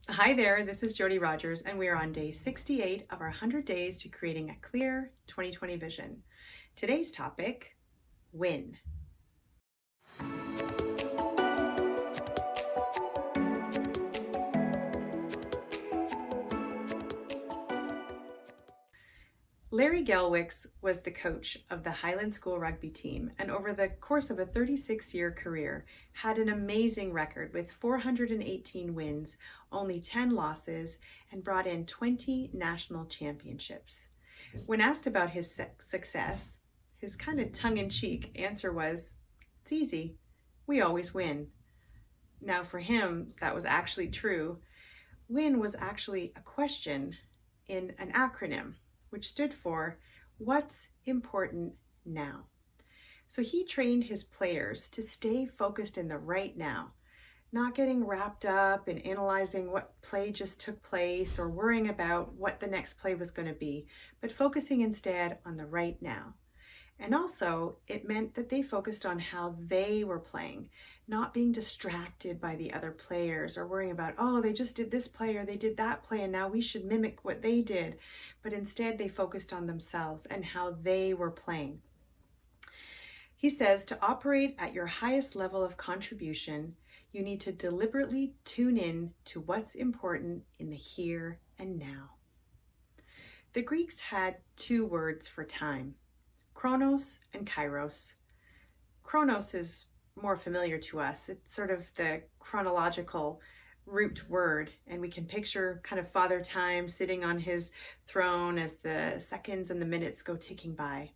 Hi there, this is Jody Rogers, and we are on day 68 of our 100 days to creating a clear 2020 vision. Today's topic, win. Larry Gelwicks was the coach of the Highland School rugby team, and over the course of a 36-year career, had an amazing record with 418 wins, only 10 losses, and brought in 20 national championships. When asked about his success, his kind of tongue-in-cheek answer was, "It's easy. We always win." Now, for him, that was actually true. WIN was actually a question in an acronym, which stood for What's Important Now? So he trained his players to stay focused in the right now, not getting wrapped up in analyzing what play just took place or worrying about what the next play was going to be, but focusing instead on the right now. And also, it meant that they focused on how they were playing, not being distracted by the other players or worrying about, oh, they just did this play or they did that play and now we should mimic what they did. But instead, they focused on themselves and how they were playing. He says to operate at your highest level of contribution, you need to deliberately tune in to what's important in the here and now. The Greeks had two words for time: Chronos and Kairos. Chronos is more familiar to us. It's sort of the chronological root word, and we can picture kind of Father Time sitting on his throne as the seconds and the minutes go ticking by.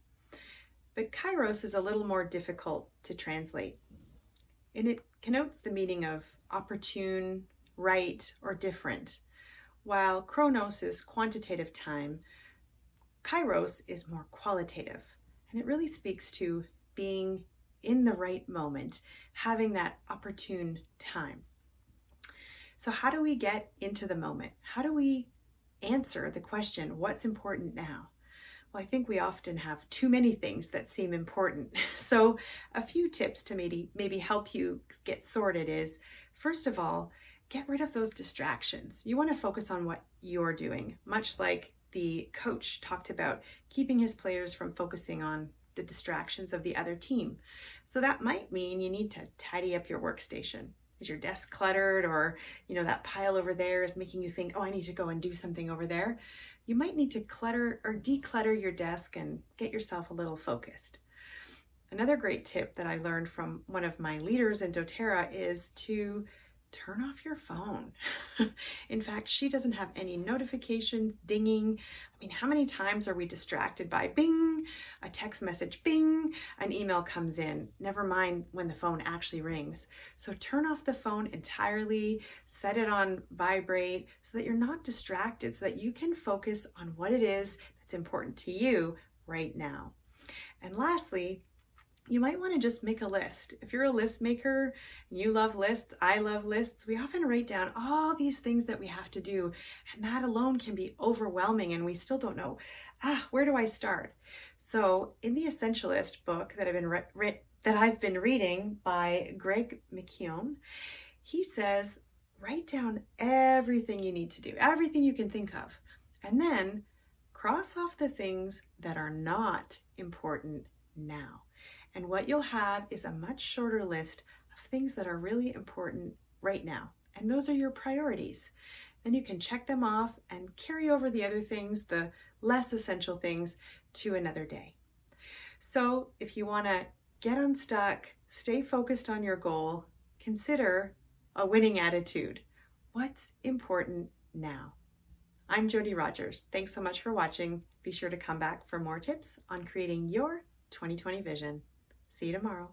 But Kairos is a little more difficult to translate, and it connotes the meaning of opportune, right, or different. While Chronos is quantitative time, Kairos is more qualitative. And it really speaks to being in the right moment, having that opportune time. So how do we get into the moment? How do we answer the question, what's important now? Well, I think we often have too many things that seem important. So a few tips to maybe help you get sorted is, first of all, get rid of those distractions. You want to focus on what you're doing, much like the coach talked about keeping his players from focusing on the distractions of the other team. So that might mean you need to tidy up your workstation. Is your desk cluttered, or that pile over there is making you think, oh, I need to go and do something over there? You might need to clutter or declutter your desk and get yourself a little focused. Another great tip that I learned from one of my leaders in doTERRA is to turn off your phone. In fact, she doesn't have any notifications dinging. I mean, how many times are we distracted by bing, a text message, bing, an email comes in, never mind when the phone actually rings. So turn off the phone entirely, set it on vibrate so that you're not distracted, so that you can focus on what it is that's important to you right now. And lastly, you might want to just make a list. If you're a list maker, you love lists, I love lists, we often write down all these things that we have to do, and that alone can be overwhelming and we still don't know, where do I start? So in the Essentialist book that I've been reading by Greg McKeown, he says, write down everything you need to do, everything you can think of, and then cross off the things that are not important now. And what you'll have is a much shorter list of things that are really important right now. And those are your priorities. Then you can check them off and carry over the other things, the less essential things, to another day. So if you want to get unstuck, stay focused on your goal, consider a winning attitude. What's important now? I'm Jody Rogers. Thanks so much for watching. Be sure to come back for more tips on creating your 2020 vision. See you tomorrow.